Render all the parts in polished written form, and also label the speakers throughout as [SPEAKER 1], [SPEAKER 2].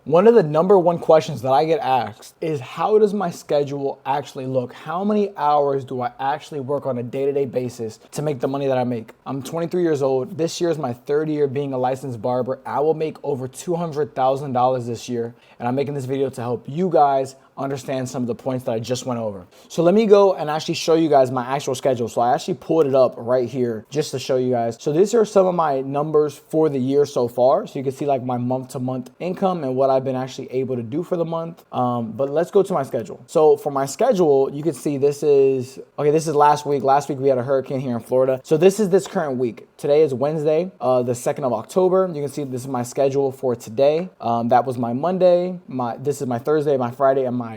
[SPEAKER 1] One of the #1 questions that I get asked is, how does my schedule actually look? How many hours do I actually work on a day-to-day basis to make the money that I make? I'm 23 years old. This year is my 3rd year being a licensed barber. I will make over $200,000 this year, and I'm making this video to help you guys understand some of the points that I just went over. So let me go and actually show you guys my actual schedule. So I actually pulled it up right here just to show you guys. So these are some of my numbers for the year so far. So you can see like my month-to-month income and what I've been actually able to do for the month. But let's go to my schedule. So for my schedule, you can see this is last week. Last week we had a hurricane here in Florida. So this is this current week. Today is Wednesday, the 2nd of October. You can see this is my schedule for today. That was my Monday. This is my Thursday, my Friday, and my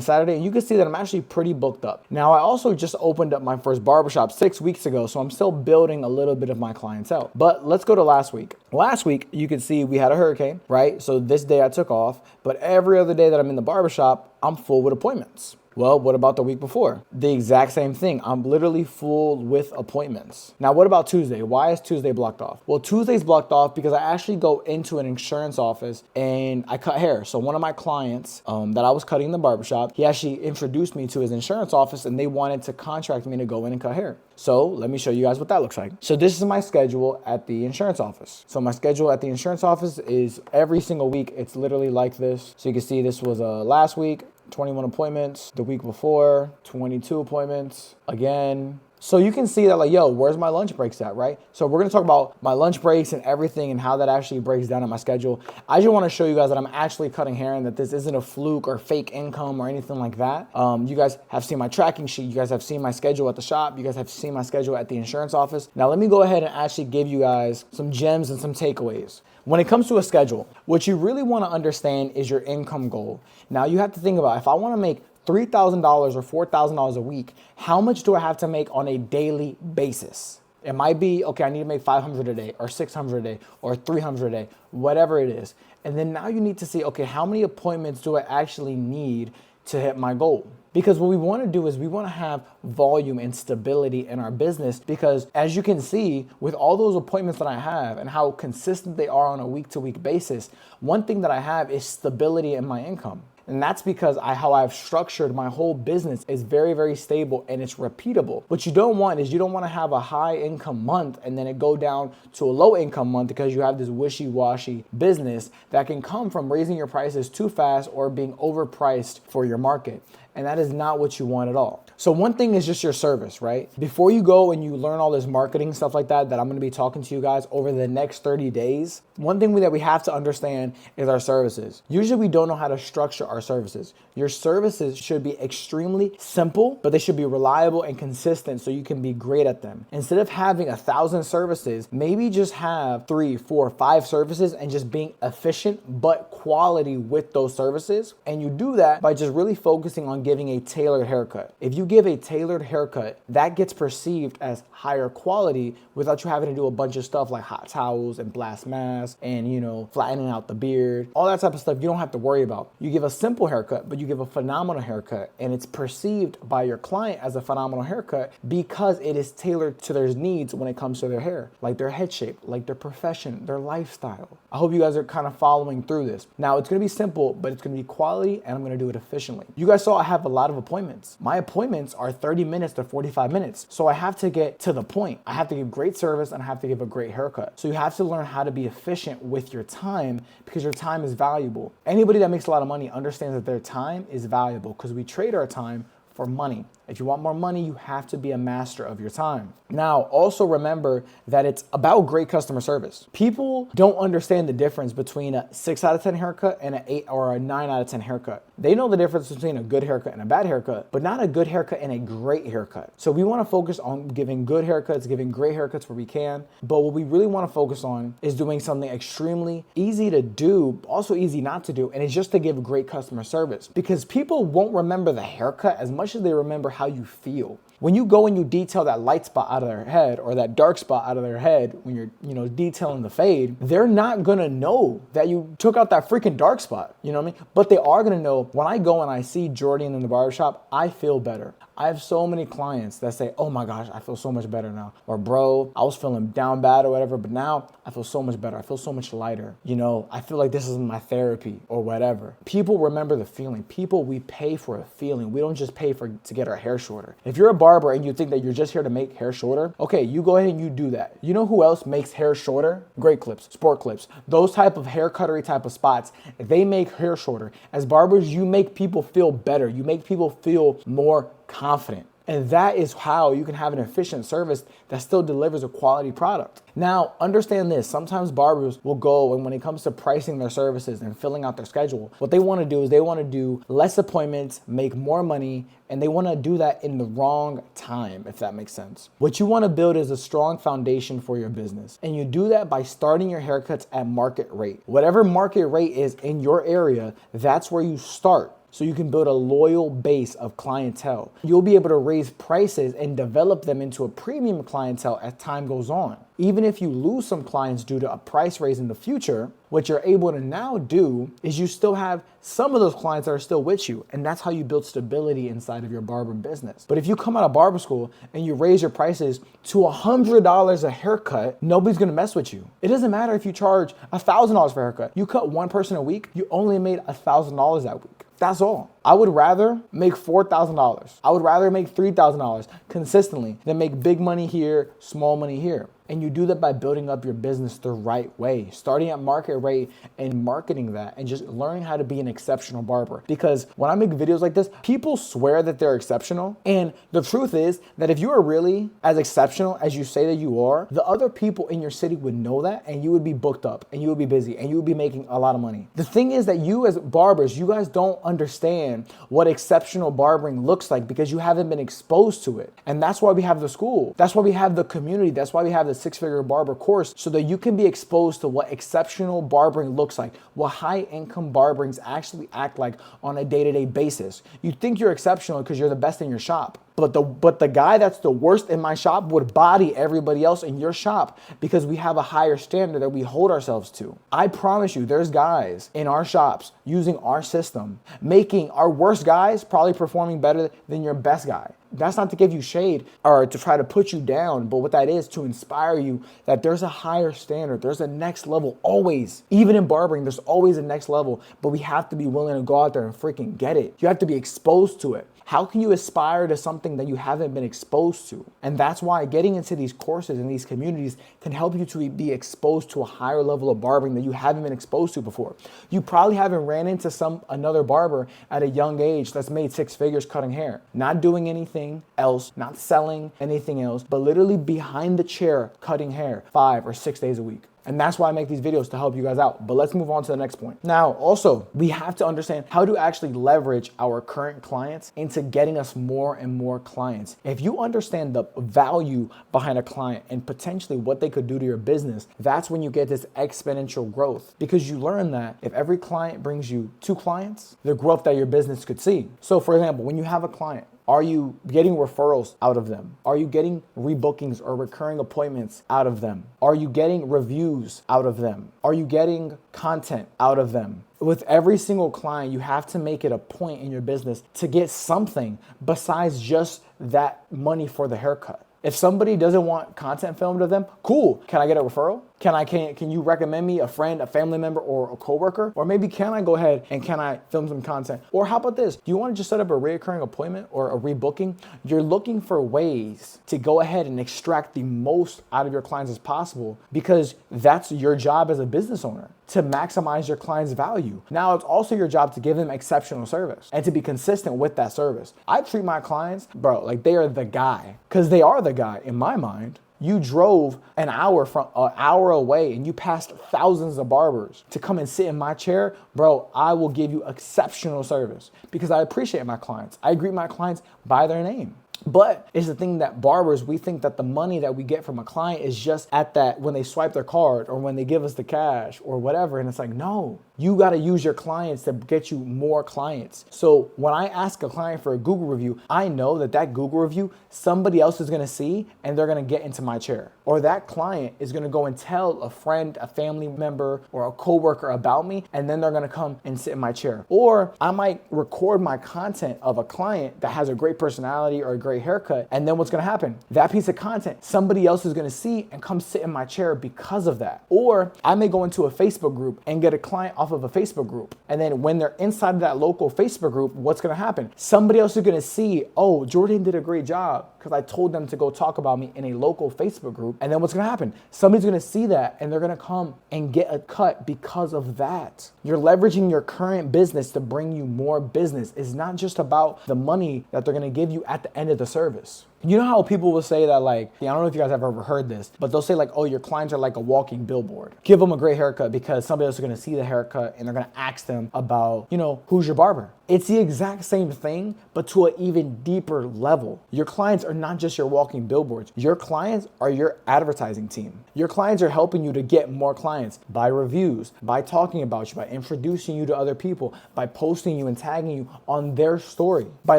[SPEAKER 1] Saturday, and you can see that I'm actually pretty booked up. Now, I also just opened up my first barbershop 6 weeks ago, so I'm still building a little bit of my clientele. But let's go to last week. Last week, you can see we had a hurricane, right? So this day I took off, but every other day that I'm in the barbershop, I'm full with appointments. Well, what about the week before? The exact same thing. I'm literally full with appointments. Now, what about Tuesday? Why is Tuesday blocked off? Well, Tuesday's blocked off because I actually go into an insurance office and I cut hair. So one of my clients that I was cutting in the barbershop, he actually introduced me to his insurance office and they wanted to contract me to go in and cut hair. So let me show you guys what that looks like. So this is my schedule at the insurance office. So my schedule at the insurance office is every single week. It's literally like this. So you can see this was last week, 21 appointments. The week before, 22 appointments. Again. So you can see that like, yo, where's my lunch breaks at, right? So we're gonna talk about my lunch breaks and everything and how that actually breaks down in my schedule. I just wanna show you guys that I'm actually cutting hair and that this isn't a fluke or fake income or anything like that. You guys have seen my tracking sheet. You guys have seen my schedule at the shop. You guys have seen my schedule at the insurance office. Now let me go ahead and actually give you guys some gems and some takeaways. When it comes to a schedule, what you really wanna understand is your income goal. Now you have to think about, if I wanna make $3,000 or $4,000 a week, how much do I have to make on a daily basis? It might be, okay, I need to make 500 a day or 600 a day or 300 a day, whatever it is. And then now you need to see, okay, how many appointments do I actually need to hit my goal? Because what we want to do is we want to have volume and stability in our business, because as you can see with all those appointments that I have and how consistent they are on a week-to-week basis, one thing that I have is stability in my income. And that's because how I've structured my whole business is very, very stable and it's repeatable. What you don't want is you don't want to have a high income month and then it go down to a low income month because you have this wishy-washy business that can come from raising your prices too fast or being overpriced for your market. And that is not what you want at all. So one thing is just your service, right? Before you go and you learn all this marketing stuff like that I'm gonna be talking to you guys over the next 30 days, one thing that we have to understand is our services. Usually we don't know how to structure our services. Your services should be extremely simple, but they should be reliable and consistent so you can be great at them. Instead of having 1,000 services, maybe just have 3, 4, 5 services and just being efficient but quality with those services. And you do that by just really focusing on giving a tailored haircut. If you give a tailored haircut, that gets perceived as higher quality without you having to do a bunch of stuff like hot towels and blast masks and, you know, flattening out the beard. All that type of stuff you don't have to worry about. You give a simple haircut, but you give a phenomenal haircut, and it's perceived by your client as a phenomenal haircut because it is tailored to their needs when it comes to their hair, like their head shape, like their profession, their lifestyle. I hope you guys are kind of following through this. Now, it's gonna be simple, but it's gonna be quality, and I'm gonna do it efficiently. You guys saw I have a lot of appointments. My appointments are 30 minutes to 45 minutes. So I have to get to the point. I have to give great service and I have to give a great haircut. So you have to learn how to be efficient with your time because your time is valuable. Anybody that makes a lot of money understands that their time is valuable because we trade our time for money. If you want more money, you have to be a master of your time. Now, also remember that it's about great customer service. People don't understand the difference between a 6 out of 10 haircut and an 8 or a 9 out of 10 haircut. They know the difference between a good haircut and a bad haircut, but not a good haircut and a great haircut. So we want to focus on giving good haircuts, giving great haircuts where we can. But what we really want to focus on is doing something extremely easy to do, also easy not to do, and it's just to give great customer service. Because people won't remember the haircut as much as they remember how you feel. When you go and you detail that light spot out of their head or that dark spot out of their head when you're, detailing the fade, they're not gonna know that you took out that freaking dark spot, you know what I mean? But they are gonna know when I go and I see Jordan in the barbershop, I feel better. I have so many clients that say, oh my gosh, I feel so much better now. Or bro, I was feeling down bad or whatever, but now I feel so much better. I feel so much lighter. You know, I feel like this is my therapy or whatever. People remember the feeling. People, we pay for a feeling. We don't just pay to get our hair shorter. If you're a barber and you think that you're just here to make hair shorter, okay, you go ahead and you do that. You know who else makes hair shorter? Great clips, sport clips, those type of hair cuttery type of spots, they make hair shorter. As barbers, you make people feel better. You make people feel more confident. And that is how you can have an efficient service that still delivers a quality product. Now, understand this. Sometimes barbers will go, and when it comes to pricing their services and filling out their schedule, what they want to do is they want to do less appointments, make more money, and they want to do that in the wrong time, if that makes sense. What you want to build is a strong foundation for your business. And you do that by starting your haircuts at market rate. Whatever market rate is in your area, that's where you start. So you can build a loyal base of clientele. You'll be able to raise prices and develop them into a premium clientele as time goes on. Even if you lose some clients due to a price raise in the future, what you're able to now do is you still have some of those clients that are still with you. And that's how you build stability inside of your barber business. But if you come out of barber school and you raise your prices to $100 a haircut, nobody's gonna mess with you. It doesn't matter if you charge $1,000 for a haircut. You cut one person a week, you only made $1,000 that week. That's all. I would rather make $4,000. I would rather make $3,000 consistently than make big money here, small money here. And you do that by building up your business the right way, starting at market rate and marketing that and just learning how to be an exceptional barber. Because when I make videos like this, people swear that they're exceptional. And the truth is that if you are really as exceptional as you say that you are, the other people in your city would know that and you would be booked up and you would be busy and you would be making a lot of money. The thing is that you as barbers, you guys don't understand what exceptional barbering looks like because you haven't been exposed to it. And that's why we have the school. That's why we have the community. That's why we have the six-figure barber course, so that you can be exposed to what exceptional barbering looks like, what high-income barberings actually act like on a day-to-day basis. You think you're exceptional because you're the best in your shop. But the guy that's the worst in my shop would body everybody else in your shop because we have a higher standard that we hold ourselves to. I promise you, there's guys in our shops using our system, making our worst guys probably performing better than your best guy. That's not to give you shade or to try to put you down, but what that is to inspire you that there's a higher standard, there's a next level always. Even in barbering, there's always a next level, but we have to be willing to go out there and freaking get it. You have to be exposed to it. How can you aspire to something that you haven't been exposed to? And that's why getting into these courses and these communities can help you to be exposed to a higher level of barbering that you haven't been exposed to before. You probably haven't ran into another barber at a young age that's made 6 figures cutting hair, not doing anything else, not selling anything else, but literally behind the chair cutting hair 5 or 6 days a week. And that's why I make these videos to help you guys out. But let's move on to the next point. Now, also, we have to understand how to actually leverage our current clients into getting us more and more clients. If you understand the value behind a client and potentially what they could do to your business, that's when you get this exponential growth. Because you learn that if every client brings you 2 clients, the growth that your business could see. So for example, when you have a client, are you getting referrals out of them? Are you getting rebookings or recurring appointments out of them? Are you getting reviews out of them? Are you getting content out of them? With every single client, you have to make it a point in your business to get something besides just that money for the haircut. If somebody doesn't want content filmed of them, cool. Can I get a referral? Can you recommend me a friend, a family member, or a coworker? Or maybe can I go ahead and can I film some content? Or how about this? Do you want to just set up a recurring appointment or a rebooking? You're looking for ways to go ahead and extract the most out of your clients as possible because that's your job as a business owner, to maximize your client's value. Now it's also your job to give them exceptional service and to be consistent with that service. I treat my clients, bro, like they are the guy, because they are the guy in my mind. You drove an hour away and you passed thousands of barbers to come and sit in my chair, bro, I will give you exceptional service because I appreciate my clients. I greet my clients by their name. But it's the thing that barbers, we think that the money that we get from a client is just at that when they swipe their card or when they give us the cash or whatever. And it's like, no, you got to use your clients to get you more clients. So when I ask a client for a Google review, I know that that Google review, somebody else is going to see and they're going to get into my chair. Or that client is going to go and tell a friend, a family member, or a coworker about me, and then they're going to come and sit in my chair. Or I might record my content of a client that has a great personality or a great haircut, and then what's going to happen? That piece of content, somebody else is going to see and come sit in my chair because of that. Or I may go into a Facebook group and get a client off of a Facebook group. And then when they're inside of that local Facebook group, what's going to happen? Somebody else is going to see, oh, Jordan did a great job because I told them to go talk about me in a local Facebook group. And then what's going to happen? Somebody's going to see that and they're going to come and get a cut because of that. You're leveraging your current business to bring you more business. It's not just about the money that they're going to give you at the end of the service. You know how people will say that, like, I don't know if you guys have ever heard this, but they'll say like, oh, your clients are like a walking billboard. Give them a great haircut because somebody else is going to see the haircut and they're going to ask them about, who's your barber? It's the exact same thing, but to an even deeper level. Your clients are not just your walking billboards. Your clients are your advertising team. Your clients are helping you to get more clients by reviews, by talking about you, by introducing you to other people, by posting you and tagging you on their story, by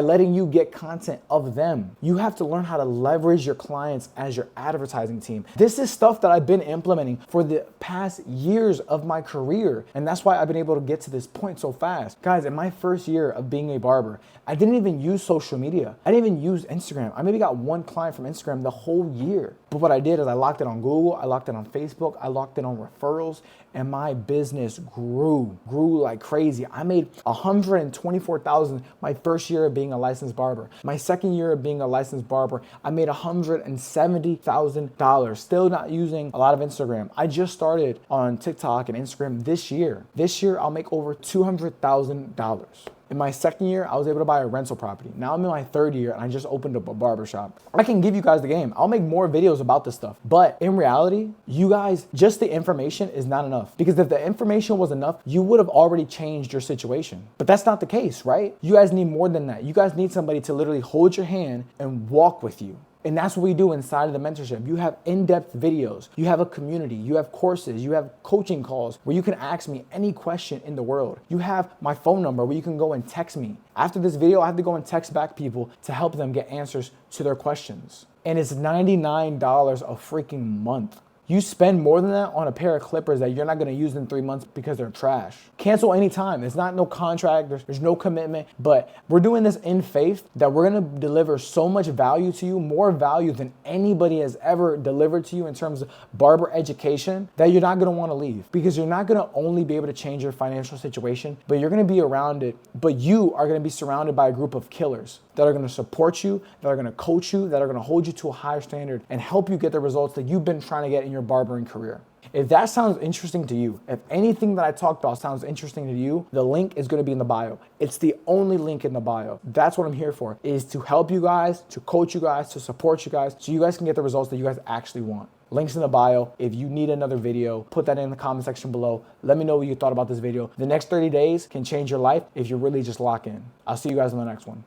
[SPEAKER 1] letting you get content of them. You have to learn how to leverage your clients as your advertising team. This is stuff that I've been implementing for the past years of my career, and that's why I've been able to get to this point so fast. Guys, in my first year of being a barber, I didn't even use social media. I didn't even use Instagram. I maybe got one client from Instagram the whole year. But what I did is I locked it on Google, I locked it on Facebook, I locked it on referrals, and my business grew like crazy. I made $124,000 my first year of being a licensed barber. My second year of being a licensed barber, I made $170,000, still not using a lot of Instagram. I just started on TikTok and Instagram this year. This year, I'll make over $200,000. In my second year, I was able to buy a rental property. Now I'm in my third year and I just opened up a barbershop. I can give you guys the game. I'll make more videos about this stuff. But in reality, you guys, just the information is not enough. Because if the information was enough, you would have already changed your situation. But that's not the case, right? You guys need more than that. You guys need somebody to literally hold your hand and walk with you. And that's what we do inside of the mentorship. You have in-depth videos, you have a community, you have courses, you have coaching calls where you can ask me any question in the world. You have my phone number where you can go and text me. After this video, I have to go and text back people to help them get answers to their questions. And it's $99 a freaking month. You spend more than that on a pair of clippers that you're not gonna use in 3 months because they're trash. Cancel anytime. It's not no contract, there's no commitment, but we're doing this in faith that we're gonna deliver so much value to you, more value than anybody has ever delivered to you in terms of barber education, that you're not gonna wanna leave. Because you're not gonna only be able to change your financial situation, but you're gonna be around it, but you are gonna be surrounded by a group of killers that are gonna support you, that are gonna coach you, that are gonna hold you to a higher standard and help you get the results that you've been trying to get in your barbering career. If that sounds interesting to you, if anything that I talked about sounds interesting to you, the link is gonna be in the bio. It's the only link in the bio. That's what I'm here for, is to help you guys, to coach you guys, to support you guys, so you guys can get the results that you guys actually want. Links in the bio. If you need another video, put that in the comment section below. Let me know what you thought about this video. The next 30 days can change your life if you really just lock in. I'll see you guys in the next one.